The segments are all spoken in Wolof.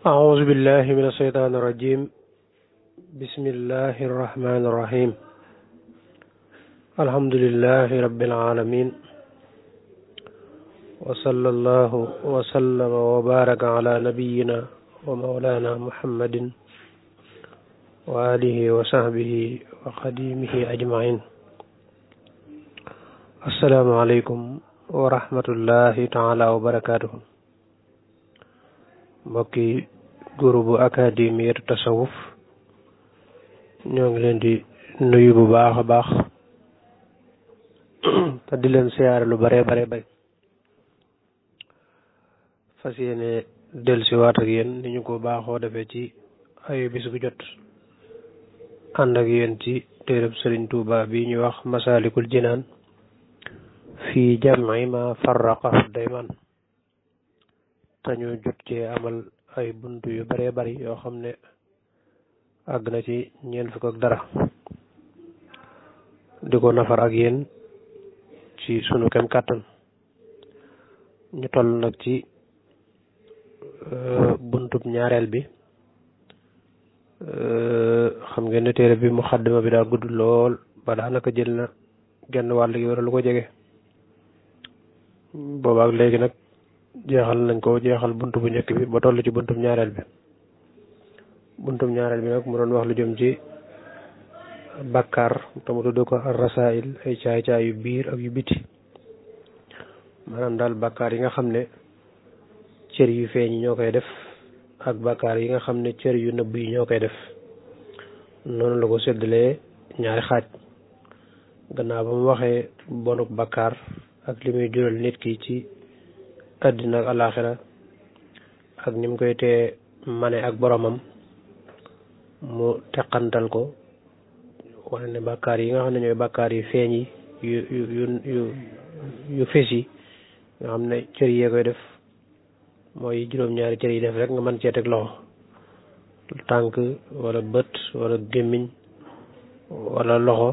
أعوذ بالله من الشيطان الرجيم بسم الله الرحمن الرحيم الحمد لله رب العالمين وصلى الله وسلم وبارك على نبينا ومولانا محمد وآله وصحبه وخديمه أجمعين السلام عليكم ورحمة الله تعالى وبركاته mbokki groupe académie tasawuf ñoo ngi leen di nuyu bu baax a baax te di leen siyaare lu bare fas yéene dellusiwaat ak yéen ni ñu ko baaxoo defee ci ay bis gu jot ànd ak yéen ci téereb Sëriñ Tuuba bi ñuy wax Masaalikul Jinaan fii jam'i ma farraqa dayman te ñu jot cee amal ay buntu yu bare bari yoo xam ne àgg na ci ñeent fukk ak dara di ko nafar ak yéen ci sunu kem kàttan ñu toll nag ci buntub ñaareel bi xam ngeen ne téere bi muxaddima bi daa gudd lool ba daanaka jël na genn wàll gi wala lu ko jege boobaak léegi nag jeexal buntu bu njëkk bi ba toll ci buntub ñaareel bi nag mu doon wax lu jëm ci bàkkaar te mu tudd ko rasail ay caay-caay yu biir ak yu biti maanaam daal bàkkaar yi nga xam ne cër yu feeñ yi ñoo koy def ak bàkkaar yi nga xam ne cër yu nëbb yi ñoo koy def noonu la ko séddalee ñaari xaaj gannaaw ba mu waxee bonuk bàkkaar ak li muy jural nit ki ci àddina ak alaaxira ak ni mu koy tee mane ak boromam mu teqantal ko wane ne bàkkaar yi nga xam ne ñooy bàkkaar yu feeñ yi yu fés yi nga xam ne cër yee koy def mooy juróom-ñaari cër yi def rek nga mën cee teg loxo tànk wala bët wala gémmiñ wala loxo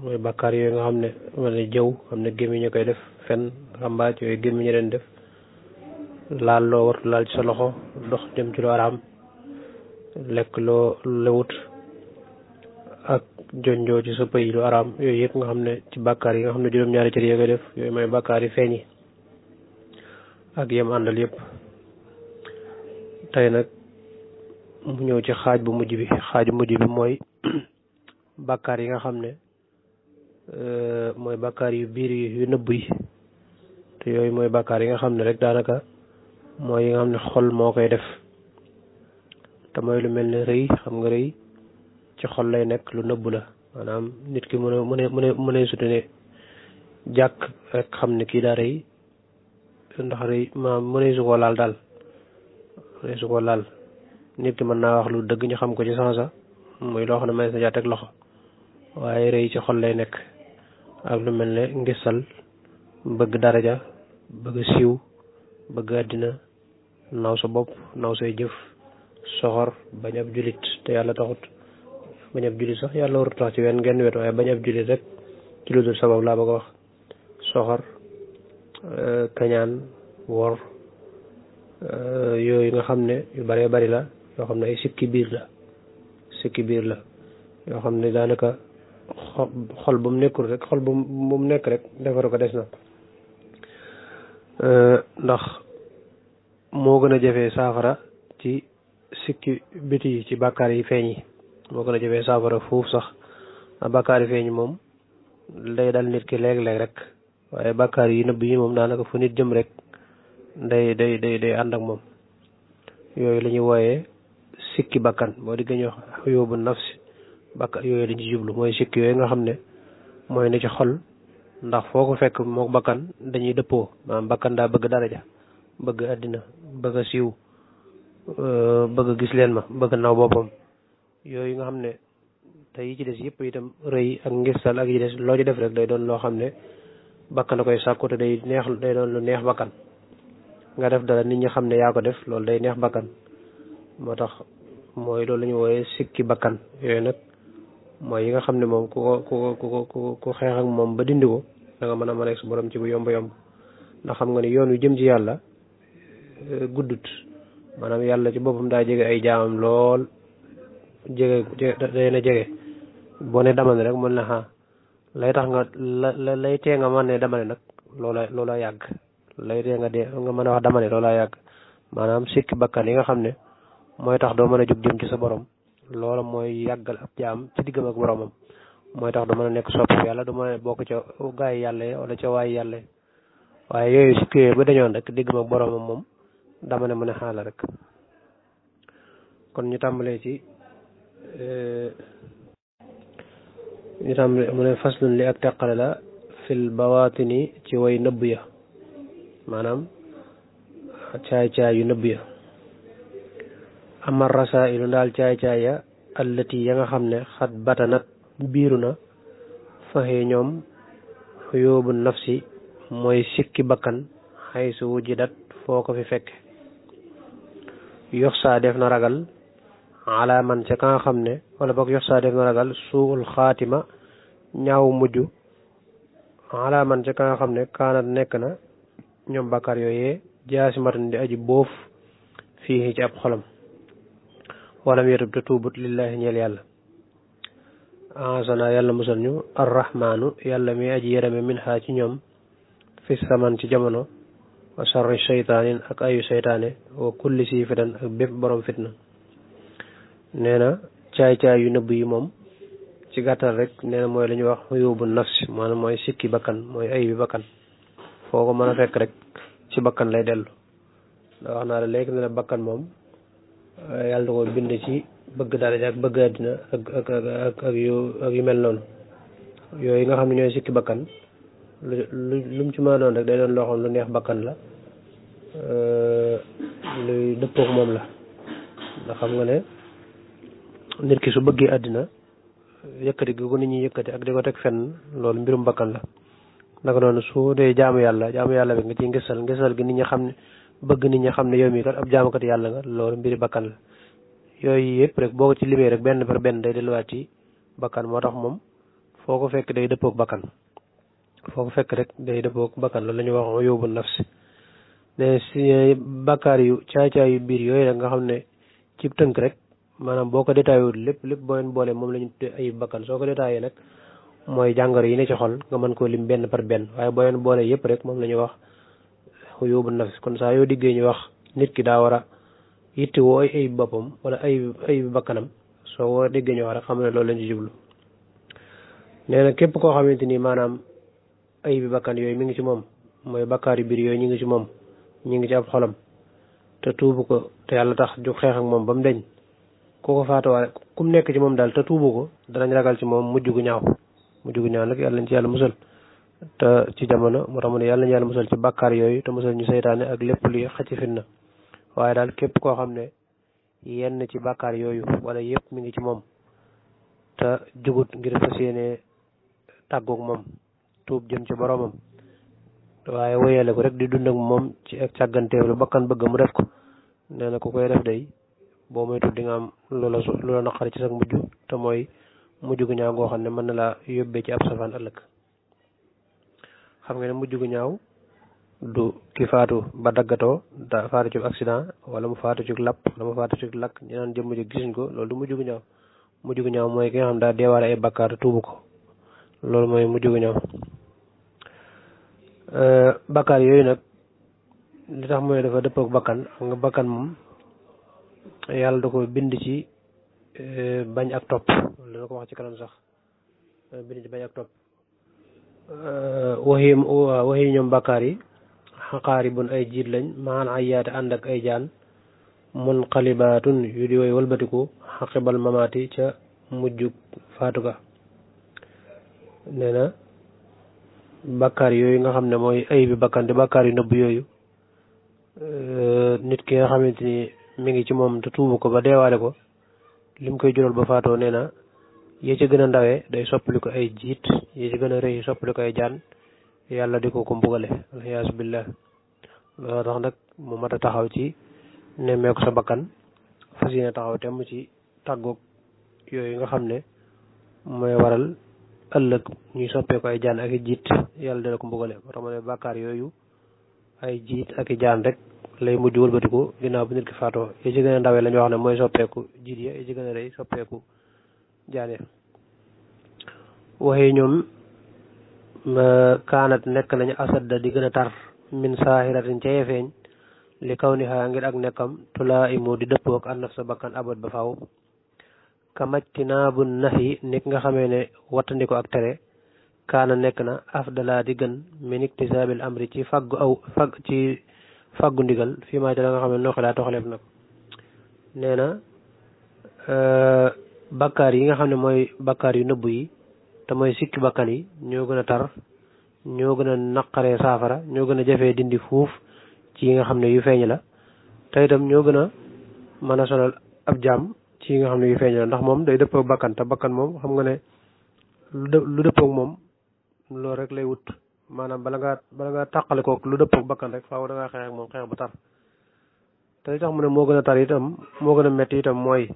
mooy bàkkaar yooyu nga xam ne wala jëw xam ne gémmiñ a koy def fen xambaaj yooyu gémmiñ a leen def laal loo wartu laal ci sa loxo dox jëm ci lu araam lekk loo lewut ak jonjoo ci sa pëy lu araam yooyu yëpp nga xam ne ci bàkkaar yi nga xam ne juróom-ñaari cër yi koy def yooyu mooy bàkkaar yi feeñ yi ak yem àndal yëpp tey nag mu ñëw ci xaaj bu mujj bi mooy bàkkaar yi nga xam ne mooy bàkkaar yu biir yu nëbb yi te yooyu mooy bàkkaar yi nga xam ne rek daanaka mooy yi nga xam ne xol moo koy def te mooy lu mel ne rëy xam nga rëy ci xol lay nekk lu nëbb la maanaam nit ki mu ne sutu ne jàkk rek xam ne kii daa rëy ndax rëy ma mu ne su koo laal daal nit ki mën naa wax lu dëgg ñu xam ko ci sansa muy loo xam ne may sa teg loxo waaye rëy ci xol lay nekk ak lu mel ne ngisal bëgg daraja bëgg siiw bëgg àddina naw sa bopp naw say jëf soxor bañ ab julit te yàlla taxut bañ ab julit sax yàlla warut tax ci genn wet waaye bañ ab julit rek ci lu dul sabab laa bëgg a wax soxor kañaan wor yooyu nga xam ne yu bëree bari la yoo xam ne ay sikki biir la yoo xam ne daanaka xol bu mu nekkul rek xol bu mu nekk rek defaru ko des na ndax moo gën a jafee saafara ci sikki biti yi ci bàkkaar yi feeñ yi moo gën a jafee saafara foofu sax bàkkaar yi feeñ moom day dal nit ki léeg-léeg rek waaye bàkkaar yi nëbb yi moom daanaka fu nit jëm rek day ànd ak moom yooyu la ñuy wooyee sikki bakkan boo di gëñ wax yóbbu nafsi bàkkaar yooyu lañ ci jublu mooy sikki yooyu nga xam ne mooy ne ci xol ndax foo ko fekk moo bakkan dañuy dëppoo maanaam bakkan daa bëgg daraja bëgg àddina bëgg a siiw bëgg gis leen ma bëgg naw boppam yooyu nga xam ne te yi ci des yëpp itam rëy ak ngistal ak yi des loo ci def rek day doon loo xam ne bakkan da koy sàkku te day doon lu neex bakkan nga def dara nit ñi xam ne yaa ko def loolu day neex bakkan moo tax mooy loolu la ñu wooyee sikki bakkan yooyu nag mooy yi nga xam ne moom ku xeex ak moom ba dindi ko da nga mën a mën ak sa borom ci bu yomb ndax xam nga ne yoon wi jëm ci yàlla guddut maanaam yàlla ci boppam daa jege ay jaamam lool jege day na jege boo ne dama ne rek mën na xaa lay tax nga lay tee nga mën ne dama ne nag loola yàgg lay tee nga dee nga mën a wax dama ne loola yàgg maanaam sikki bakkan yi nga xam ne mooy tax doo mën a jóg jëm ci sa borom loola mooy yàggal ab jaam ci diggam ak boromam mooy tax du mën a nekk sopp yàlla du mën a bokk ca gaay yàlla wala ca waay yàlla waaye yooyu sikki yooyu ba dañoon rek diggam ak boromam moom dama ne mën a xaala rek kon ñu tàmbalee ci mu ne faslun li ak teqale la fil bawaatini ci way nëbb ya maanaam caay-caay yu nëbb ya amar rasailu ndaal caay-caay ya allati ya nga xam ne xat batanat biiru na faxee ñoom xuyóobu nafsi mooy sikki bakkan xay su wujjidat foo ko fi fekk yox saa def na ragal ala man ca ka nga xam ne wala boog yox saa def na ragal suul xaatima ñaaw mujj ala man ca ka nga xam ne kaanat nekk na ñoom bakkaar yooyee jaasimatan di aji boof fii ci ab xolam walam yetub te tuubut lillahi ñeel yàlla ansana yàlla musal ñu arrahmaanu yàlla mi aji yërëme min xaa ci ñoom fi saman ci jamono wa sarri seytaanin ak ayu seytaane wa kulli si fitan ak bépp borom fitna nee na caay-caay yu nëbb yi moom ci gàttal rek nee na mooy la ñuy wax yóbbu nafsi maanaam mooy sikki bakkan mooy ay bi bakkan foo ko mën a fekk rek ci bakkan lay dellu da wax naa la léegi ne la bakkan moom yàlla da ko bind ci bëgg daraja ak bëgg àddina ak yu mel noonu yooyu nga xam ne ñooy sikki bakkan lu mu ci mën a doon rek day doon loo xam lu neex bakkan la luy dëppook moom la ndax xam nga ne nit ki su bëggee àddina yëkkati gi ko nit ñi yëkkati ak di ko teg fenn loolu mbirum bakkan la naka noonu su dee jaamu yàlla bi nga ciy ngisal gi nit ñi xam ne bëgg nit ñi xam ne yow mii kat ab jaamukat yàlla nga loolu mbiri bakkan la yooyu yëpp rek boo ko ci limee rek benn par benn day delluwaat ci bakkan moo tax moom foo ko fekk day dëppook bakkan foo ko fekk rek day dëppook bakkan loolu la ñuy wax yóbbu nafsi ne si bakkaar yu caay-caay yu biir yooyu rek nga xam ne ci tënk rek maanaam boo ko détaillé lépp boo leen boole moom la ñu tuddee ay bakkan soo ko détaillé nag mooy jàngoro yi ne ci xol nga mën koo lim benn par benn waaye boo leen boole yëpp rek moom la ñuy wax yóbbu nafsi kon saa yoo diggee ñu wax nit ki daa war a yitti woo ay boppam wala ay bakkanam soo ko diggee ñu wax rek xam ne loolu lañ ci jublu nee na képp koo xamante ni maanaam ay bi bakkan yooyu mi ngi ci moom mooy bakkaar yu biir yooyu ñu ngi ci moom ñu ngi ci ab xolam te tuubu ko te yàlla tax ju xeex ak moom ba mu deñ ku ko faatuwaale ku mu nekk ci moom daal te tuubu ko danañ ragal ci moom mujj gu ñaaw nag yàlla nañ ci yàlla musal te ci jamono moo tax mu ne yàlla nañu yàlla musal ci bakkaar yooyu te musal ñu seytaane ak lépp luy xëcc fitna waaye daal képp koo xam ne yenn ci bakkaar yooyu wala yëpp mi ngi ci moom te jugut ngir fas yéene tàggoog moom tuub jëm ci boromam waaye wéyale ko rek di dund ak moom ci ak càgganteelu bakkan bëgg mu def ko nee na ku koy def day boo moytu di nga am loola naqari ci sa mujj te mooy mujj gu ñaaw goo xam ne mën na laa yóbbee ci ab safaan ëllëg xam nga ne mujj gu ñaaw du ki faatu ba daggatoo da faatu ci accident wala mu faatu ci lapp wala mu faatu ci lakk ñu naan jëmm ji gisuñ ko loolu du mujj gu ñaaw mujj gu ñaaw mooy ki nga xam daa deewaale ay bakkaar tuubu ko loolu mooy mujj gu ñaaw bakkaar yooyu nag li tax mooy dafa dëpp ak bakkan xam nga bakkan moom yàlla da ko bind ci bañ ak topp dana ko wax ci kanam sax bind ci bañ ak topp waxi ñoom bakkaar yi xaqaari bun ay jiit lañ maan ay yaate ànd ak ay jaan mun xalibaatun yu di woy walbatiku xaqibal mamaati ca mujj faatu ga nee na bakkaar yooyu nga xam ne mooy ay bi bakkan di bakkaar yu nëbb yooyu nit ki nga xamante ni mi ngi ci moom te tuubu ko ba deewaale ko lim koy jural ba faatoo nee na yee ci gën a ndawee day soppali ko ay jiit yee ci gën a rëy soppali ko ay jaan yàlla di ko mbugale aliyaasu billah loolu tax nag mu mat a taxaw ci nemmeeku sa bakkan fas yéene taxaw temm ci tàggoog yooyu nga xam ne mooy waral ëllëg ñuy soppee ko ay jaan ak i jiit yàlla dina ko mbugale moo tax ma ne bàkkaar yooyu ay jiit ak i jaan rek lay mujj wëlbatiku ginnaaw bu nit ki faatoo yi ci gën a ndawee la ñu wax ne mooy soppeeku jiit ya yi ci gën a rëy soppeeku jaan ya waxee ñoom kaanat nekk nañu asadda di gën a tar min saahiratin ca yefeeñ li kaw ni xaa ngir ak nekkam tulaa imu di dëppook an naf sa bakkan abad ba faaw kamajtinaabu nahi nit nga xamee ne wattandiko ak tere kaana nekk na afdala di gën min iktisaabil amri ci faggu ndigal fii maa ci la nga xam ne noo xilaa toxaleef nag nee na bakkaar yi nga xam ne mooy bakkaar yu nëbbu yi te mooy sikki bakkan yi ñoo gën a tar ñoo gën a naqaree saafara ñoo gën a jafee dindi fuuf ci yi nga xam ne yu feeñ la te itam ñoo gën a mën a sonal ab jaam ci yi nga xam ne yu feeñ la ndax moom day dëppook bakkan te bakkan moom xam nga ne lu dëppook moom loolu rek lay wut maanaam bala ngaa tàqale kook lu dëppook bakkan rek faaw da ngaa xeex ak moom xeex bu tar te li tax mu ne moo gën a tar itam moo gën a metti itam mooy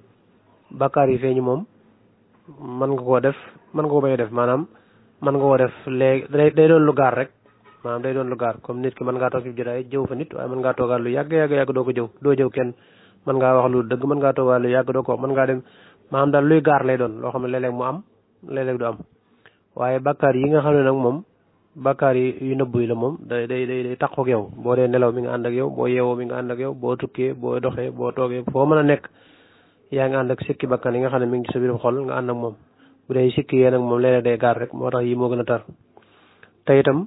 bakkaar yi feeñu moom mën nga koo def mën nga ko bañ a def maanaam mën nga koo def léegi day doon lu gaar rek maanaam day doon lu gaar comme nit ki mën ngaa toog ci jotaay jëw fa nit waaye mën ngaa toogaat lu yàgg doo ko jëw doo jëw kenn mën ngaa wax lu dëgg mën ngaa toogaat lu yàgg doo ko mën ngaa dem maanaam daal luy gaar lay doon loo xam ne léeg-léeg mu am léeg-léeg du am waaye bakkaar yi nga xam ne nag moom bakkaar yi yu nëbbu yi la moom day taqook yow boo dee nelaw mi nga ànd ak yow boo yeewoo mi nga ànd ak yow boo tukkee boo doxee boo toogee foo mën a nekk yaa ngi ànd ak sikki bakkan yi nga xam ne mi ngi ci sa biir xol nga ànd ak moom bu dee sikki yee nag moom léeg-léeg day gaar rek moo tax yi moo gën a tar te itam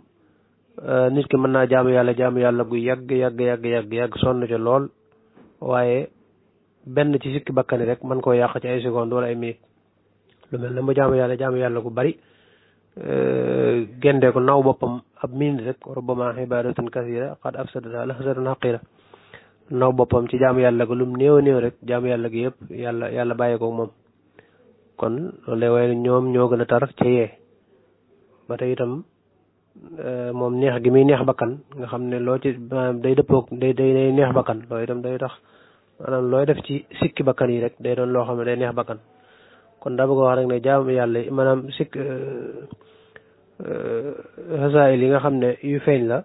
nit ki mën naa jaamu yàlla gu yàgg sonn ca lool waaye benn ci sikki bakkan yi rek mën koo yàq ci ay seconde wala ay minute lu mel ne mu jaamu yàlla gu bari gendee ko naw boppam ab minute rek rubbama ibadatun kasira qad afsadata lahzatun haqira naw boppam ci jaamu yàlla ga lum néew rek jaamu yàlla gi yëpp yàlla bàyyi ko moom kon loolu lay waaye ñoom ñoo gën a tar ca yee ba tey itam moom neex gi muy neex bakkan nga xam ne loo ci day dëppoog day neex bakkan loolu itam day tax maanaam looy def ci sikki bakkan yi rek day doon loo xam ne day neex bakkan kon daa bëgg a wax rek ne jaamu yàlla maanaam rasaayil yi nga xam ne yu feeñ la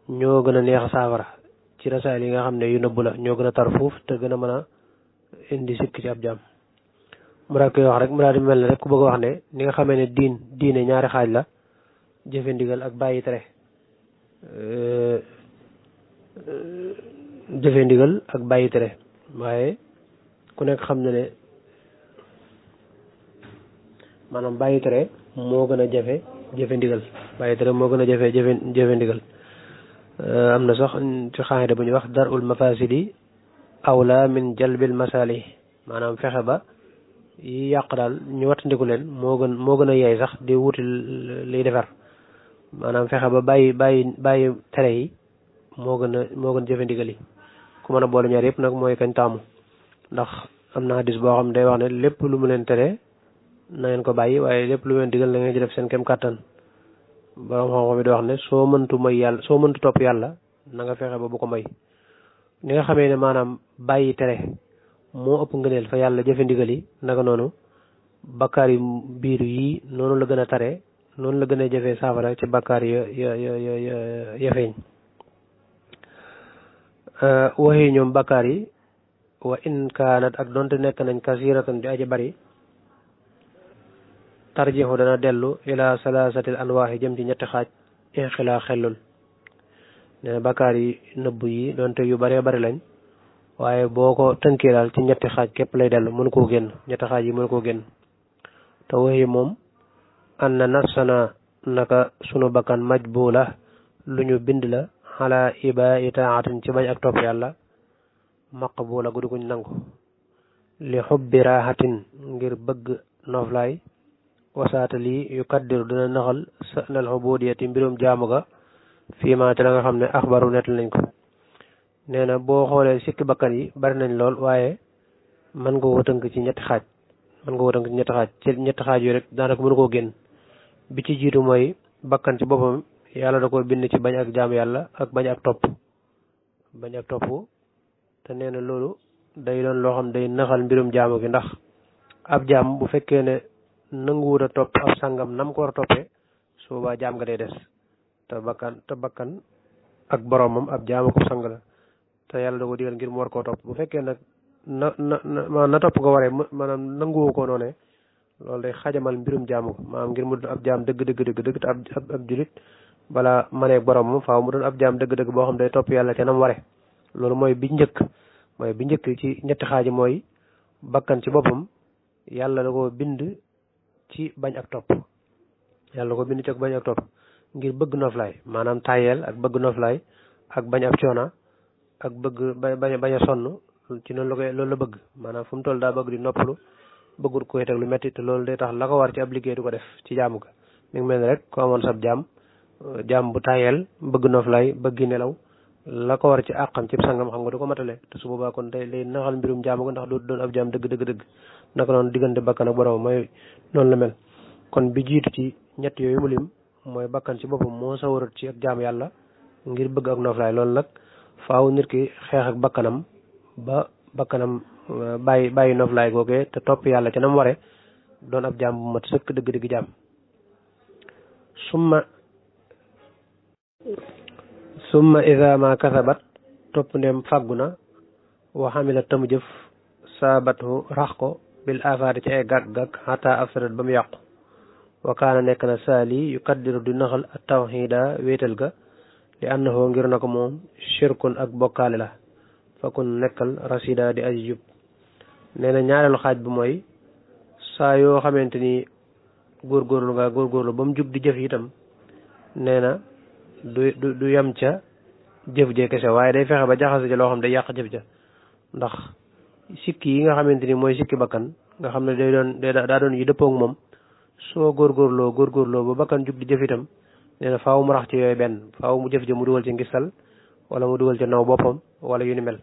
ñoo gën a neex saafara ci rasaayil yi nga xam ne yu nëbbu la ñoo gën a tar fuuf te gën a mën a indi sikk ci ab jaam mu daal koy wax rek mu daal di mel ne rek ku bëgg a wax ne ni nga xamee ne diine ñaari xaaj la jëfe ndigal ak bàyyi tere jëfe ndigal ak bàyyi tere waaye ku nekk xam ne ne maanaam bàyyi tere moo gën a jafe jëfe ndigal bàyyi tere moo gën a jafe jëfe ndigal am na sax ci xaayida bu ñuy wax darul mafasidi awla min jalbil masali maanaam fexe ba yi yàq daal ñu wattandiku leen moo gën a yeey sax di wuti liy defar maanaam fexe ba bàyyi tere yi moo gën a jëfe ndigal yi ku mën a boole ñaar yëpp nag mooy kañ taamu ndax am na hadis boo xam ne day wax ne lépp lu mu leen tere na ngeen ko bàyyi waaye lépp lu leen digal na ngeen ci def seen kem kàttan borom xam-xam yi di wax ne soo mëntu topp yàlla na nga fexe ba bu ko may ni nga xamee ne maanaam bàyyi tere moo ëpp ngëneel fa yàlla jëfe ndigal yi naka noonu bakkaar yi biiru yi noonu la gën a tare noonu la gën a jëfee saafara ci bakkaar ya feeñ waxi ñoom bakkaar yi wa in kaanat ak donte nekk nañ kasiratan di aji bari tarjixu dana dellu ila salaasatil anwaaxi jëm ci ñetti xaaj inxilaa xellul nee na bakkaar yi nëbb yi donte yu baree bari lañ waaye boo ko tënkee daal ci ñetti xaaj képp lay dellu mënu koo génn ñetti xaaj yi mënu koo génn te waxi moom an na nafsana naka sunu bakkan majbula lu ñu bind la xalaa iba itaatin ci bañ ak topp yàlla maqbula guddi guñ nangu li xubbi raaxatin ngir bëgg noflaay wasaata lii yu kaddiru dina naxal sanal xubudiyati mbirum jaamu ga fii ma te la nga xam ne axbaru nett nañ ko nee na boo xoolee sikki bakkan yi bari nañ lool waaye mën nga ko tënk ci ñetti xaaj ci ñetti xaaj yu rek daanaka mënu koo génn bi ci jiitu mooy bakkan ci boppam yàlla da ko bind ci bañ ak jaam yàlla ak bañ ak topp te nee na loolu day doon loo xam day naxal mbirum jaamu gi ndax ab jaam bu fekkee ne nanguwut a topp ab sangam nam ko war a toppee su boobaa jaam nga day des te bakkan ak boromam ab jaamu ko sang la te yàlla da ko digal ngir mu war koo topp bu fekkee nag na topp nga waree maanaam nanguwoo ko noonee loolu day xajamal mbirum jaamu ko maanaam ngir mu doon ab jaam dëgg te ab julit bala maneeg borom faaw mu doon ab jaam dëgg boo xam day topp yàlla ca nam ware loolu mooy bi njëkk ci ñetti xaaji mooy bakkan ci boppam yàlla da ko bind ci bañ ak topp ngir bëgg noflaay maanaam tayeel ak bëgg noflaay ak bañ ab coona ak bëgg bañ a sonn ci noonu loolu la bëgg maanaam fu mu toll daa bëgg di noppalu bëggul koy teg lu metti te loolu day tax la ko war ci ab liggéey du ko def ci jaamu ga mi ngi mel ni rek ko amoon sab jaam bu tayeel bëgg noflaay bëgg nelaw la ko war ci àqam ci sangam xam nga du ko matale te su boobaa kon day naxal mbirum jaamu ga ndax du doon ab jaam dëgg naka noonu diggante bakkan ak borom mooy noonu la mel kon bi jiitu ci ñett yooyu mu lim mooy bakkan ci boppam moo sawarat ci ak jaam yàlla ngir bëgg ak noflaay loolu nag faaw nit ki xeex ak bakkanam ba bakkanam bàyyi noflaay googee te topp yàlla ci nam ware doon ab jaam bu mat sëkk dëgg jaam summa ida ma kasabat topp ndem fàggu na wa xamila tamu jëf saabatu rax ko bil afaati ci ay gàgg-gàgg xataa afsadat ba mu yàqu wa kaana nekk na saali yu kaddiru di naxal ak tawxiida wéetal ga li annahu ngir na ko moom shirkun ak bokkaale la fakun nekkal rasida di aji jub nee na ñaareelu xaaj bi mooy saa yoo xamante ni góorgóorlu ba mu jug di jëf itam nee na du yem ca jëf jee kese waaye day fexe ba jaxase ca loo xam day yàq jëf ja ndax sikki yi nga xamante ni mooy sikki bakkan nga xam ne daa doon yi dëppoog moom soo góorgóorloo ba bakkan jug di jëf itam nee na faaw mu rax ci yooyu benn faaw mu jëf ja mu dugal ci ngistal wala mu dugal ci naw boppam wala yu ni mel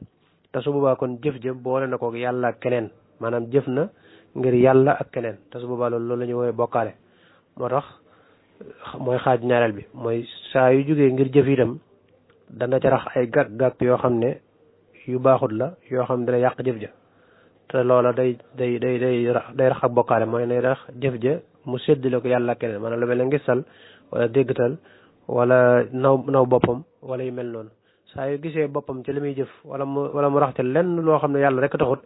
te su boobaa kon jëf ja boole na ko yàlla ak keneen maanaam jëf na ngir yàlla ak keneen te su boobaa loolu la ñuy woowee bokkaale moo tax mooy xaaj ñaareel bi mooy saa yu jógee ngir jëf itam dana ca rax ay gàgg-gàgg yoo xam ne yu baaxut la yoo xam ne dana yàq jëf ja te loola day rax ak bokkaale mooy nay rax jëf ja mu séddale ko yàlla ak keneen maanaam lu mel ne ngistal wala déggtal wala naw boppam wala yu mel noonu saa yu gisee boppam ci li muy jëf wala mu rax ca lenn loo xam ne yàlla rek taxut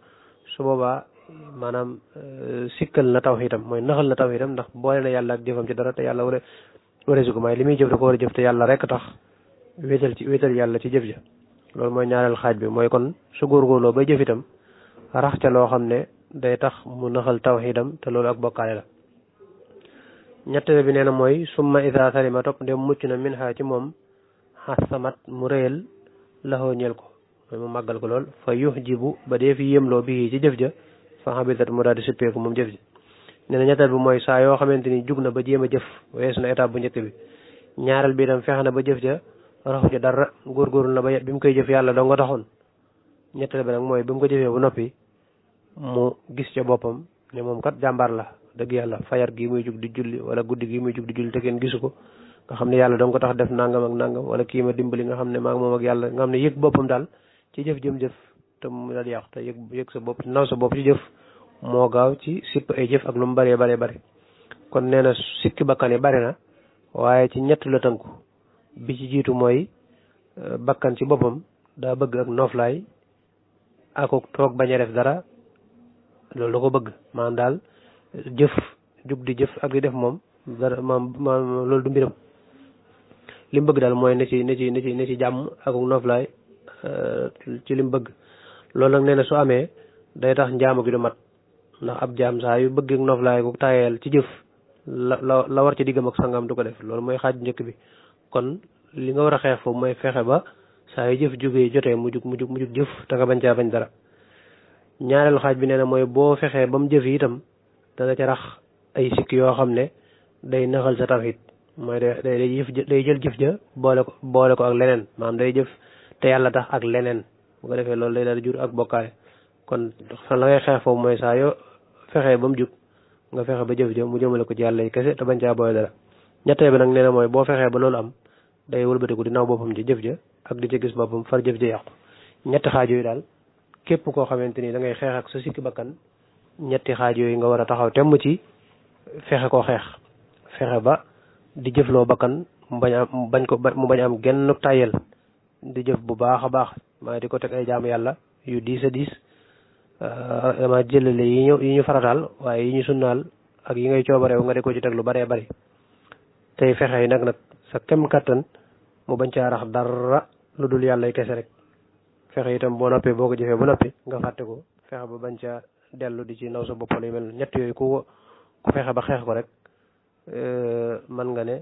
su boobaa maanaam sikkal na tawxiidam mooy naxal na tawxiidam ndax boole na yàlla ak jëfam ci dara te yàlla wara si ko may li muy jëf da ko war a jëf te yàlla rek tax wéetal yàlla ci jëf ja loolu mooy ñaareel xaaj bi mooy kon su góorgóorloo bay jëf itam rax ca loo xam ne day tax mu naxal tawxiidam te loolu ak bokkaale la ñetteel bi nee na mooy summa ida salima topp ndem mucc na min ha ci moom xasamat mu réyal laxoo ñeel ko mooy mu màggal ko lool fa yux jibu ba dee fi yéemloo bi ci jëf ja fa xabitat mu daal di suppeeku moom jëf ji nee na ñetteel bi mooy saa yoo xamante ni jug na ba jéem a jëf weesu na étape bu njëkk bi ñaareel bi itam fexe na ba jëf ja raxu ja dara góorgóorlu na ba bi mu koy jëf yàlla doo nga taxoon ñetteel bi nag mooy bi mu ko jëfee bu noppi mu gis ca boppam ne moom kat jàmbaar la dëgg yàlla fajar gi muy jug di julli wala guddi gi muy jug di julli te kenn gisu ko nga xam ne yàlla dong ko tax def nangam ak nangam wala kii ma dimbali nga xam ne maa ngi moom ak yàlla nga xam ne yëg boppam daal ci jëf jëf te mu daal yàq te yëg sa bopp naw sa bopp ci jëf moo gaaw ci sipp ay jëf ak lu mu bëree bëri kon nee na sikki bakkan yi bëri na waaye ci ñett la tënku bi ci jiitu mooy bakkan ci boppam daa bëgg ak nooflaay ak toog bañ a def dara loolu da ko bëgg maanaam daal jëf jug di jëf ak di def moom dara maam loolu du mbiram li mu bëgg daal mooy ne ci jàmm ak nooflaay ci li mu bëgg loolu nag nee na su amee day tax njaamu gi du mat ndax ab jaam saa yu bëgg ak nooflaay ku taayeel ci jëf la war ci diggam ak sangam du ko def loolu mooy xaaj njëkk bi kon li nga war a xeex foofu mooy fexe ba saa yu jëf jógee jotee mu jug jëf te nga bañ caa bañ dara ñaareelu xaaj bi nee na mooy boo fexee ba mu jëf itam dana ca rax ay sikk yoo xam ne day naxal sa tawhid mooy day jël jëf ja boole ko ak leneen maanaam day jëf te yàlla tax ak leneen bu ko defee loolu day daal di jur ak bokkaale kon la ngay xeex foofu mooy saa yoo fexee ba mu jug nga fexe ba jëf ja mu jëmale ko ci yàlla yi kese te bañ caa boole dara ñetteel bi nag nee na mooy boo fexee ba loolu am day wëlbatiku di naw boppam ci jëf ja ak di ci gis boppam far jëf ja yàqu ñetti xaaj yooyu daal képp koo xamante ni da ngay xeex ak sa sikki bakkan ñetti xaaj yooyu nga war a taxaw temm ci fexe koo xeex fexe ba di jëfloo bakkan mu bañ am genn tayel di jëf bu baax a baax maa di ko teg ay jaamu yàlla yu diis a diis dama jëlale yi ñu farataal waaye yi ñu sunnaal ak yi ngay coobareew nga di ko ci teg lu baree bari tey fexe yi nag sa kem kattan mu bañ caa rax dara lu dul yàlla kese rek fexe itam boo noppee boo ko jëfee ba noppi nga fàtte ko fexe ba bañ caa dellu di ci naw sa bopp yu mel ñett yooyu ku fexe ba xeex ko rek mën nga ne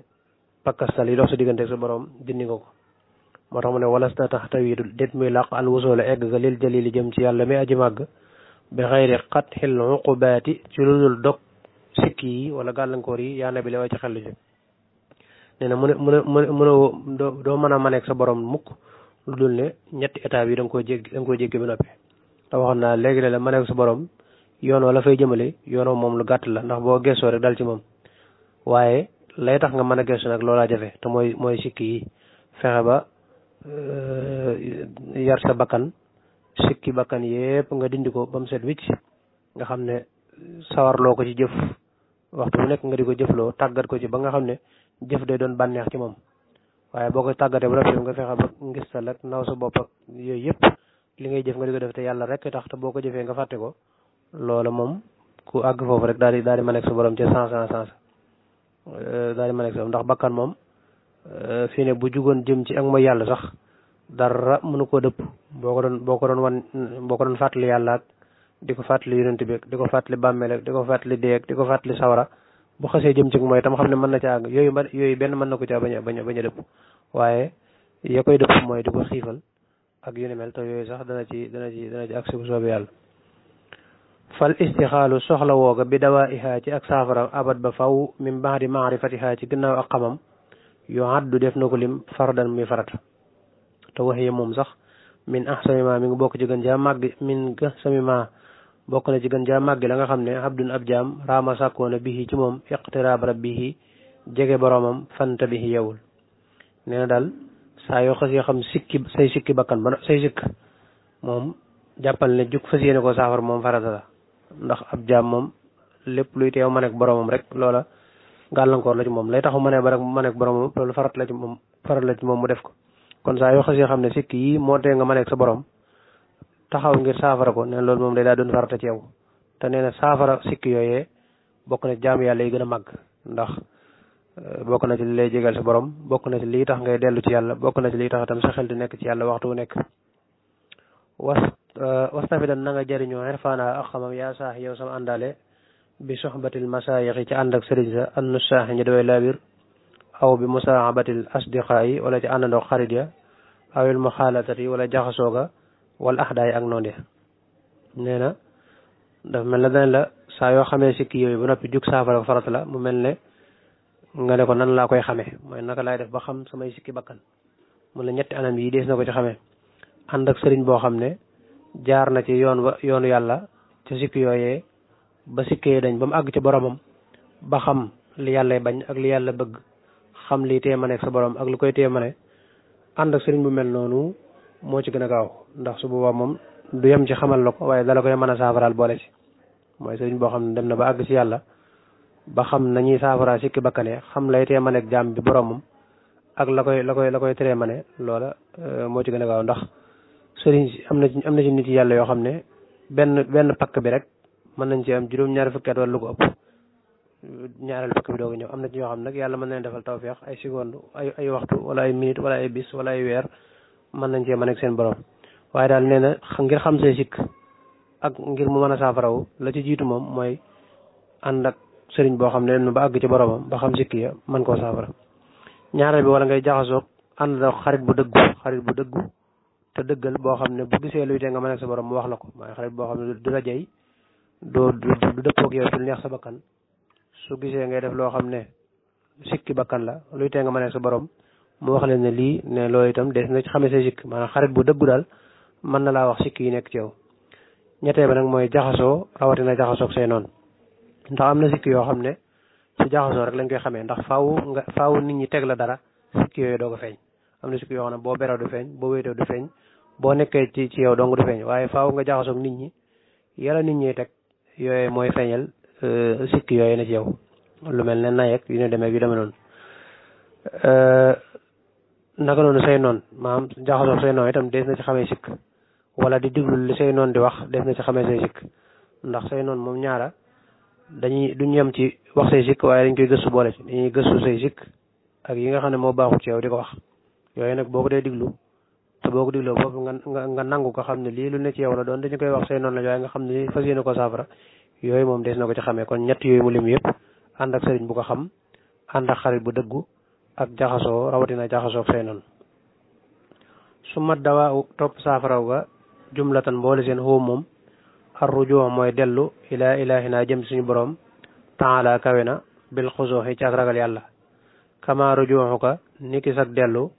pakkastal yi dox sa diggante sa borom dindi nga ko moo tax mu ne walasta tax tawiidu déet muy làq al wusula egg ga lil jalili jëm ci yàlla mi aji màgg bi xayri xat xil uqubaati ci lu dul dog sikki yi wala gàllankoor yi yaa nabi la way ci xel ji nee na mu ne doo mën a maneeg sa borom mukk lu dul ne ñetti étape yi da nga koo jéggi ba noppi te waxoon naa léegi la maneeg sa borom yoon wala fay jëmale yoonoo moom lu gàtt la ndax boo gëstoo rek dal ci moom waaye lay tax nga mën a gëstu nag loolaa jafe te mooy sikki yi fexe ba yar sa bakkan sikki bakkan yépp nga dindi ko ba mu set wicc nga xam ne sawarloo ko ci jëf waxtu bu nekk nga di ko jëfloo tàggat ko ci ba nga xam ne jëf day doon bànneex ci moom waaye boo ko tàggatee ba noppi nga fexe ba ngistal ak naw sa bopp ak yooyu yëpp li ngay jëf nga di ko def te yàlla rek tax te boo ko jëfee nga fàtte ko loola moom ku àgg foofu rek daal di mën a nekk sa borom ci sens daal di mën a nekk sa ndax bakkan moom fii ne bu jugoon jëm ci ak mooy yàlla sax dara mënu koo dëpp boo ko doon fàttali yàlla ak di ko fàttali yonent bi di ko fàttali bàmmeel ak di ko fàttali dee ak di ko fàttali sawara bu xasee jëm ci mooy tam xam ne mën na ca àgg yooyu benn mën na ko caa bañ a dëpp waaye ya koy dëpp mooy di ko xiifal ak yu ni mel te yooyu sax dana ci agsi bu soobee yàlla fal istixaalu soxla wooga bi dawaa ihaa ci ak saafara abad ba faw min baadi maarifatihaa ci gannaaw ak xamam yu addu def na ko lim fardan muy farata te waxee moom sax min ahsami ma mi ngi bokk ci gën jaa màgg min ahsami ma bokk na ci gën jaa màgg la nga xam ne abdun ab jaam raama sàkkoona bihi ci moom iqtiraab rabbihi jege boromam fanta bihi yewul nee na daal saa yoo xasee xam say sikki bakkan ba say sikk moom jàppal ne jug fas yéene ko saafara moom farata la ndax ab jaam moom lépp luy teew ma nekk boromam rek loola gàllankoor la ci moom lay taxu ma ne ba rek ma nekk boromam loolu farat la ci moom mu def ko kon saa yoo xasee xam ne sikk yi moo tee nga ma nekk sa borom taxaw ngir saafara ko nee loolu moom day daa doon farata ci yow te nee na saafara sikk yooyee bokk na ci jaamu yàlla yi gën a màgg ndax bokk na ci li lay jégal sa borom bokk na ci lii tax ngay dellu ci yàlla bokk na ci lii tax itam sa xel di nekk ci yàlla waxtu wu nekk wastafidan na nga jëriñoo irfaana ak xamam yaa saax yow sama àndaale bi soxbatil masaayixi ci ànd ak sëriñ sa annu saaxi ñi daway laabir aw bi musaabatil asdiqaa yi wala ci àndandoo xarit ya awil muxaalatati wala jaxasooga wala axdaay ak noon ya nee na dafa mel ne dañ la saa yoo xamee sikki yooyu ba noppi jug saafara ko farata la mu mel ne nga ne ko nan laa koy xamee mooy naka laay def ba xam samay sikki bakkan mu la ñetti anam yi dees na ko ci xamee ànd ak sëriñ boo xam ne jaar na ci yoonu yàlla ci sikki yooyee ba sikkee dañ ba mu àgg ci boromam ba xam li yàlla bañ ak li yàlla bëgg xam li tee ma nekk sa borom ak lu koy tee ma ne ànd ak sëriñ bu mel noonu moo ci gën a gaaw ndax su boobaa moom du yem ci xamal la ko waaye dala koy mën a saafaraal boole ci mooy sëriñ boo xam ne dem na ba àgg ci yàlla ba xam nañuy saafara sikki bakkane xam lay tee ma nekk jaam bi boromam ak la koy teree ma ne loola moo ci gën a gaaw ndax sëriñ si am na ci nit yàlla yoo xam ne benn pakk bi rek mën nañ ci am juróom-ñaari fukki at wala lu ko ëpp ñaareel pakk bi dooga ñëw am na ci ñoo xam nag yàlla mën nañ defal tawfeex ay seconde ay waxtu wala ay minute wala ay bis wala ay weer mën nañ cee mën ak seen borom waaye daal nee na ngir xam say sikk ak ngir mu mën a saafarawu la ci jiitu moom mooy ànd ak sëriñ boo xam ne dem na ba àgg ci boromam ba xam sikki ya mën koo saafara ñaareel bi wala ngay jaxasoog ànd ak xarit bu dëggu te dëggal boo xam ne bu gisee luy tee nga mën ak sa borom mu wax la ko mooy xarit boo xam ne du la jay du dëppoog yow ci lu neex sa bakkan su gisee ngay def loo xam ne sikki bakkan la luy tee nga mën ak sa borom mu wax leen ne lii ne loolu itam des na ci xamee say sikk maanaam xarit bu dëggu daal mën na laa wax sikk yi nekk ci yow ñettee ba nag mooy jaxasoo rawatina jaxasoog say noonu ndax am na sikk yoo xam ne ci jaxasoo rek lañ koy xamee ndax faaw nit ñi teg la dara sikk yooyu doo ko feeñ am na sikk yoo xam ne boo beroo du feeñ boo wéetoo du feeñ boo nekkee ci yow dong du feeñ waaye faaw nga jaxasoog nit ñi yàlla nit ñi teg yooyu mooy feeñal sikk yooyu na ci yow lu mel ne nayek yu ne demee yu demee noonu naka noonu say noon maanaam jaxasoo say noon itam des na ci xamee sikk wala di diglu li say noon di wax des na ci xamee say sikk ndax say noon moom ñaara duñ yem ci wax say sikk waaye dañ koy gëstu boole ci dañuy gëstu say sikk ak yi nga xam ne moo baaxul ci yow di ko wax yooyu nag boo ko dee diglu te boo ko digloo boobu nga nangu ko xam ne lii lu ne ci yow la doon dañu koy wax say noonu la waaye nga xam ne fas yéene ko saafara yooyu moom des na ko ci xamee kon ñett yooyu mu lim yëpp ànd ak sëriñ bu ko xam ànd ak xarit bu dëggu ak jaxasoo rawatina jaxasoo ak say noonu su mat dawaa topp saafaraw ga jumlatan mboole seen xóom moom ar rujuu mooy dellu ilaa ilaahina jëm suñu borom taala kawe na bil xusuuxi ci ak ragal yàlla kama rujuuxu ka ni ki sag dellu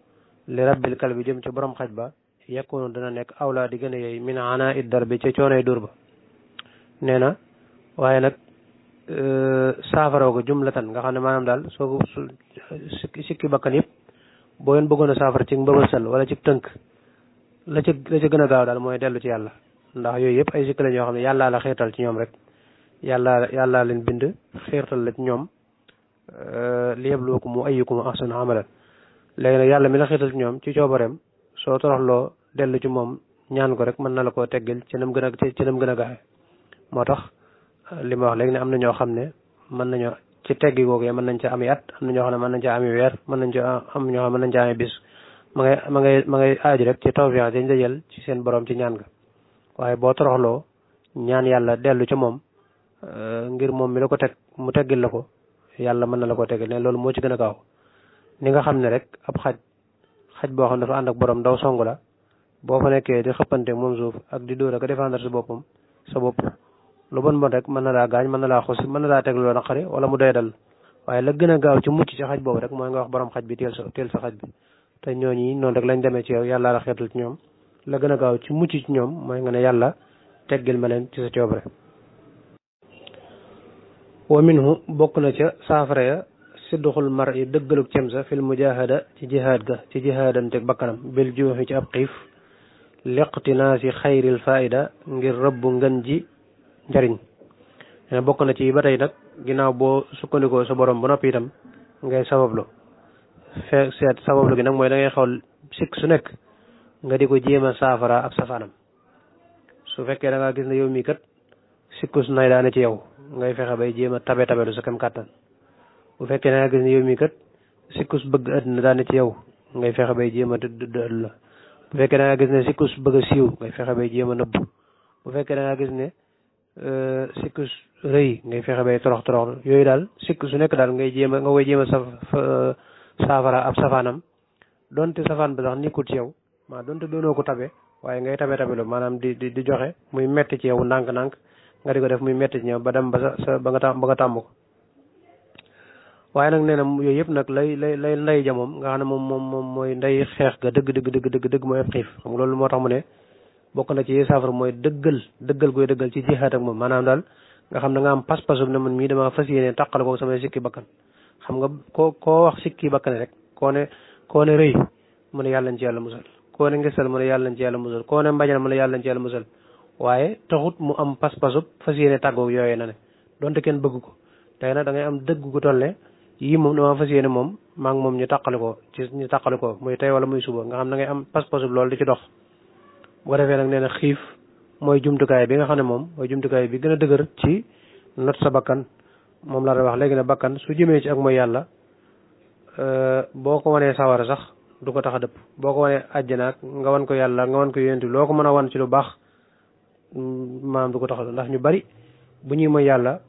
li rabbil kal bi jëm ci borom xaj ba yakunu dana nekk awlaa di gën a yey min ana it dar bi ca coonay dur ba nee na waaye nag saafaraw ga jumlatan nga xam ne maanaam daal soo ko sikki bakkan yëpp boo leen bëggoon a saafara ci mbëbësal wala ci tënk la ca gën a gaaw daal mooy dellu ci yàlla ndax yooyu yëpp ay sikki lañ yoo xam ne yàllaa la xiirtal ci ñoom rek yàllaa leen bind xiirtal la ci ñoom li yabluwakum ayyukum ahsanu amalan léegi nag yàlla mi la xiirtal ci ñoom ci coobareem soo toroxloo dellu ci moom ñaan ko rek mën na la koo teggil ci nam gën a gaawe moo tax li ma wax léegi ne am na ñoo xam ne mën nañoo ci teggi googu mën nañ ca ami at am na ñoo xam ne mën nañ ca ami weer mën nañ ca am ñoo xam ne mën nañ ca ami bis ma ngay aaju rek ci tawfiix dañ dajal ci seen borom ci ñaan ga waaye boo toroxloo ñaan yàlla dellu ca moom ngir moom mi la ko teg mu teggil la ko yàlla mën na la ko teggil ne loolu moo ci gën a gaaw ni nga xam ne rek ab xaj boo xam ne dafa ànd ak borom daw song la boo fa nekkee di xëppante moom suuf ak di dóor ak défendre sa bopp lu bon rek mën na laa gaañ mën na laa xus mën na laa teg loo naqari wala mu doy dal waaye la gën a gaaw ci mucc ci xaj boobu rek mooy nga wax borom xaj bi teel sa xaj bi te ñooñi noonu rek lañ demee ci yow yàlla la xeetul ci ñoom la gën a gaaw ci mucc ci ñoom mooy nga ne yàlla teggil ma leen ci sa coobare wa minhu bokk na ca saafara ya sidduxul mar yi dëggaluk cem sa fil mujahada ci jihaad ga ci jihaadante bakkanam bil juuxi ci ab xiif liqtinaasi xayril faida ngir rëbb ngën ji njariñ ne bokk na ci ba tey nag ginnaaw boo sukkandikoo sa borom ba noppi itam ngay sabablu seet sabablu gi nag mooy da ngay xool sikk su nekk nga di ko jéem a saafara ab safaanam su fekkee da ngaa gis ne yow mii kat sikkus nay daane ci yow ngay fexe bay jéem a tabelu sa kem kàttan bu fekkee da ngaa gis ne yow mii kat sikkus bëgg àddina daane ci yow ngay fexe bay jéem a dëdd àdduna bu fekkee da ngaa gis ne sikkus bëgg a siiw ngay fexe bay jéem a nëbb bu fekkee da ngaa gis ne sikkus rëy ngay fexe bay torox yooyu daal sikk su nekk daal nga koy jéem a saafara ab safaanam donte safaan ba sax nekkul ci yow maa donte doonoo ko tabe waaye ngay tabe lu maanaam di joxe muy metti ci yow ndànk-ndànk nga di ko def muy metti ci yow ba dem ba nga tàmm ko waaye nag nee na yooyu yëpp nag lay nday ja moom nga xam ne moom mooy nday xeex ga dëgg mooy ab xiif xam nga loolu moo tax mu ne bokk na ci saafara mooy dëggal koy dëggal ci jihaad ak moom maanaam daal nga xam ne nga am pas-pasum ne man mii dama fas yéene tàqal ko samay sikki bakkan xam nga koo wax sikki bakkan rek koo ne rëy mu ne yàlla nañ ci yàlla musal koo ne ngistal mu ne yàlla nañ ci yàlla musal koo ne mbañal mu ne yàlla nañ ci yàlla musal waaye taxut mu am pas-pasub fas yéene tàggoog yooyee na ne donte kenn bëgg ko tey nag da ngay am dëgg gu toll ne yii moom dama fas yéene moom maa ngi moom ñu tàqali ko muy tey wala muy suba nga xam da ngay am pas-pasub loolu di ci dox bu ko defee nag nee na xiif mooy jumtukaay bi nga xam ne moom mooy jumtukaay bi gën a dëgër ci not sa bakkan moom la wax léegi ne bakkan su jëmee ci ak mooy yàlla boo ko wanee sawara sax du ko tax a dëpp boo ko wanee àjjana nga wan ko yàlla nga wan ko yonent loo ko mën a wan ci lu baax maanaam du ko tax a ndax ñu bari bu ñuy mooy yàlla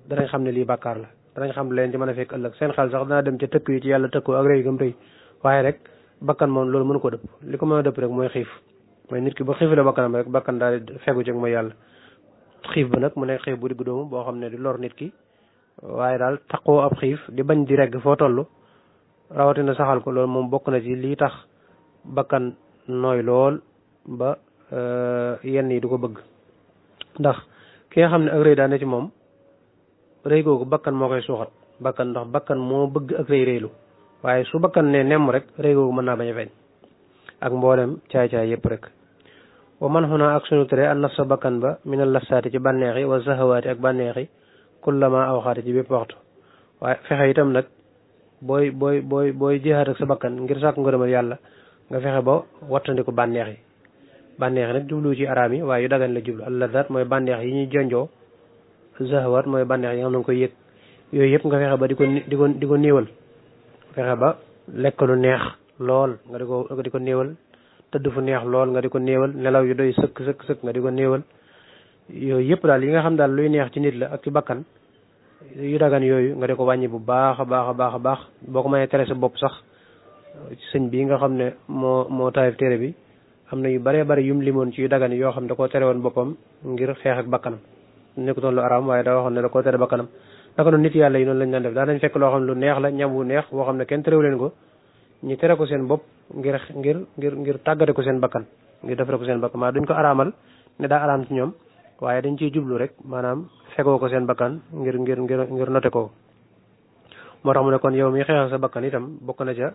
danañ xam ne lii bàkkaar la danañ xam leen ci mën a fekk ëllëg seen xel sax dana dem ca tëkk yi ci yàlla tëkkoo ak rëy gëm rëy waaye rek bakkan moom loolu mënu ko dëpp li ko mën a dëpp rek mooy xiif mooy nit ki ba xiifale bakkanam rek bakkan daal di fegu ci mooy yàlla xiif ba nag mu nekk xiif bu diggu doomu boo xam ne di lor nit ki waaye daal taqoo ab xiif di bañ di regg foo toll rawatina saxal ko loolu moom bokk na ci lii tax bakkan nooy lool ba yenn yi du ko bëgg ndax ki nga xam ne ak rëy daa ne ci moom rëy googu bakkan moo koy suuxat bakkan ndax bakkan moo bëgg ak rëylu waaye su bakkan ne nemm rek rëy googu mën naa bañ a feeñ ak mboolem caay-caay yëpp rek wa man xuna ak sunu tere an naf sa bakkan ba minal lasaati ci bànneex yi wa zahawaati ak bànneex yi kullama awxaati ci bépp waxtu waaye fexe itam nag booy jihaat ak sa bakkan ngir sàkku ngërëmal yàlla nga fexe ba wattandiku bànneex yi nag jublu ci araam yi waaye yu dagan la jublu allazat mooy bànneex yi ñuy jonjoo zahwat mooy bànneex yi nga xam ne nga koy yëg yooyu yëpp nga fexe ba di ko néewal fexe ba lekk lu neex lool nga di ko néewal tëdd fu neex lool nga di ko néewal nelaw yu doy sëkk nga di ko néewal yooyu yëpp daal yi nga xam daal luy neex ci nit la ak ci bakkan yu dagan yooyu nga di ko wàññi bu baax a baax boo ko mënee tere sa bopp sax sëñ bi nga xam ne moo taayif téere bi am na yu bëree bëri yum limoon ci yu dagan yoo xam ne da koo tere woon boppam ngir xeex ak bakkanam nekkutoon lu araam waaye da waxoon ne da koo tere bakkanam naka noonu nit yàlla yi noonu lañ daan def daa nañ fekk loo xam ne lu neex la ñam wu neex boo xam ne kenn terew leen ko ñu tere ko seen bopp ngir tàggate ko seen bakkan ngir defare ko seen bakkan maa duñ ko araamal ne daa araam ci ñoom waaye dañ ciy jublu rek maanaam fegoo ko seen bakkan ngir note ko moo tax mu ne kon yow mi xeexal sa bakkan itam bokk na ca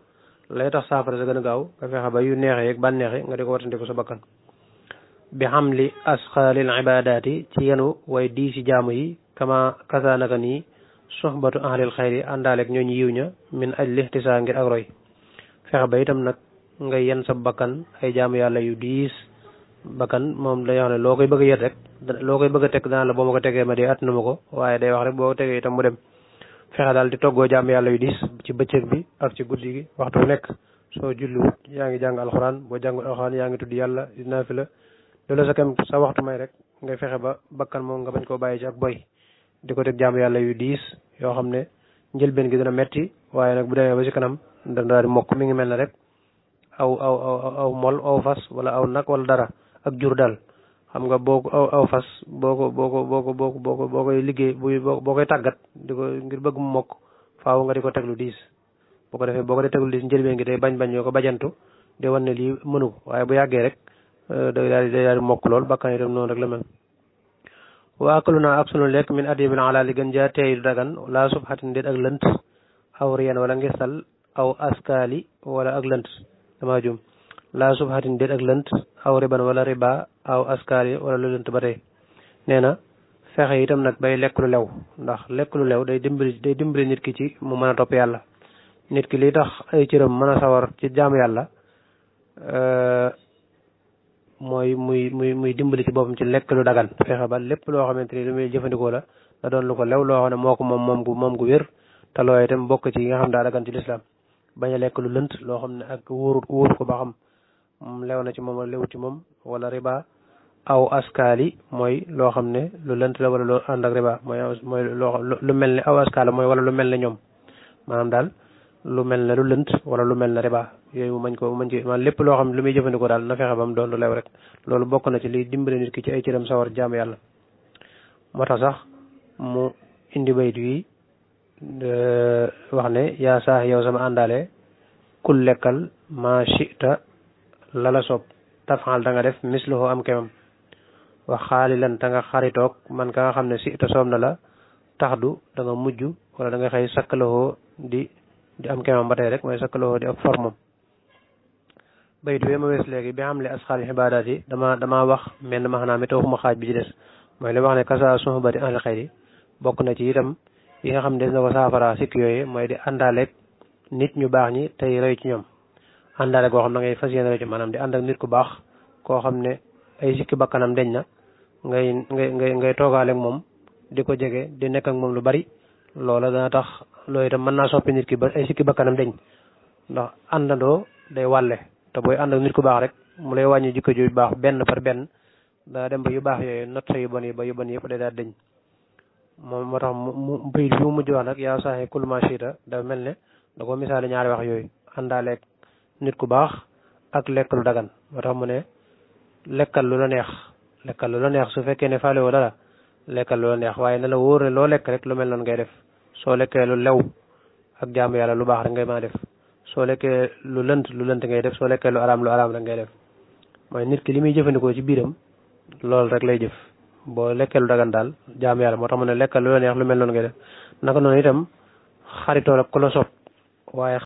lay tax saafara sa gën a gaaw nga fexe ba yu neexee ak bànneexee nga di ko wattandiku sa bakkan bi xamli asxaalil ibadaati ci yenu way dii si jaamu yi kama kasaanaka nii soxbatu ahlil xayri àndaaleeg ñooñu yiw ña min aj lixtisaa ngir ak roy fexe ba itam nag ngay yen sa bakkan ay jaamu yàlla yu diis bakkan moom day wax ne loo koy bëgg a yet rek loo koy bëgg a teg dana la boo ma ko tegee ma dee attanu ma ko waaye day wax rek boo ko tegee itam mu dem fexe daal di toggoo jaamu yàlla yu diis ci bëccëg bi ak ci guddi gi waxtu nekk soo julliwut yaa ngi jàng alxuraan boo jàngul alxuraan yaa ngi tudd yàlla di naafila loolu sa waxtu may rek ngay fexe ba bakkan moom nga bañ koo bàyyi ci ak boy di ko teg jaamu yàlla yu diis yoo xam ne njëlbeen gi dina metti waaye nag bu demee ba ci kanam dana daal di mokk mi ngi mel ne rek aw mol aw fas wala aw nag wala dara ak jur daal xam nga aw fas boo koy liggéey boo koy tàggat di ko ngir bëgg mu mokk faaw nga di ko teg lu diis boo ko defee boo ko dee teg lu diis njëlbeen gi day bañ yoo ko bajantu di wan ne lii mënu waaye bu yàggee rek day daal di mokk lool bakkan itam noonu rek la mel wa akaluna ak sunu lekk min adibil ala li gën jaa teey du dagan laa subhatin déet ak lënt aw riyan wala ngistal aw askaali wala ak lënt dama jum laa subhatin déet ak lënt aw riban wala riba aw askaali wala lu lënt ba tey nee na fexe itam nag bay lekk lu lew ndax lekk lu lew day dimbali nit ki ci mu mën a topp yàlla nit ki li tax ay cëram mën a sawar ci jaamu yàlla mooy muy dimbali ci boppam ci lekk lu dagan fexe ba lépp loo xamante ni lu muy jëfandikoo la da doon lu ko lew loo xam ne moo ko moom gu wér te looy itam bokk ci yi nga xam daa dagan ci lislaam bañ a lekk lu lënt loo xam ne ak wóorut ko ba xam lew na ci moom wala lewut ci moom wala riba aw askaali mooy loo xam ne lu lënt la wala lu ànd ak riba mooy lu mel ne aw askaala mooy wala lu mel ne ñoom maanaam daal lu mel ne lu lënt wala lu mel ne riba yooyu mañ ci man lépp loo xam ne lu muy jëfandikoo daal na fexe ba mu doon lu lew rek loolu bokk na ci liy dimbale nit ki ci ay cëram sawar jaamu yàlla moo tax sax mu indi bayit wi wax ne yaa saax yow sama àndaale kul lekkal ma chita lala soob tafaal da nga def misluhu am kemam wax xaalilan ta nga xaritoog man ka nga xam ne chita soob na la tax du da nga mujj wala da nga xëy sakkalowoo di am kemam ba tey rek mooy sakkalowoo di ak formam bayit bi ma wees léegi bi xam le asxaal xibaadaat yi dama wax mel na maanaam it waxuma xaaj bi ci des mooy li wax ne kasa suhbati ahli xayri bokk na ci itam yi nga xam ne des na ko saafara sikk yooyu mooy di àndaaleeg nit ñu baax ñi tey roy ci ñoom àndaaleeg koo xam ne ngay fas yéene roy ci maanaam di ànd ak nit ku baax koo xam ne ay sikki bakkanam deñ na ngay toogaaleeg moom di ko jege di nekk ak moom lu bari loola dana tax loolu itam mën naa soppi nit ki ba ay sikki bakkanam deñ ndax àndandoo day wàlle te booy ànd ak nit ku baax rek mu lay wàññi jikko ju baax benn par benn daa dem ba yu baax yooyu not sa yu bon yi ba yu bon yëpp day daal deñ moom moo tax mu bayit bi mu mujj wax nag yaa saaxi kul ma chita dafa mel ne da ko misaale ñaari wax yooyu àndaaleeg nit ku baax ak lekk lu dagan moo tax mu ne lekkal lu la neex su fekkee ne faale woo dara lekkal lu la neex waaye ne la wóor ne loo lekk rek lu mel noonu ngay def soo lekkee lu lew ak jaamu yàlla lu baax rek ngay mën a def soo lekkee lu lënt ngay def soo lekkee lu araam rek ngay def mooy nit ki li muy jëfandikoo ci biiram loolu rek lay jëf boo lekkee lu dagan daal jaamu yàlla moo tax mu ne lekkal lu la neex lu mel noonu ngay def naka noonu itam xaritoo ak ku la sopp waaye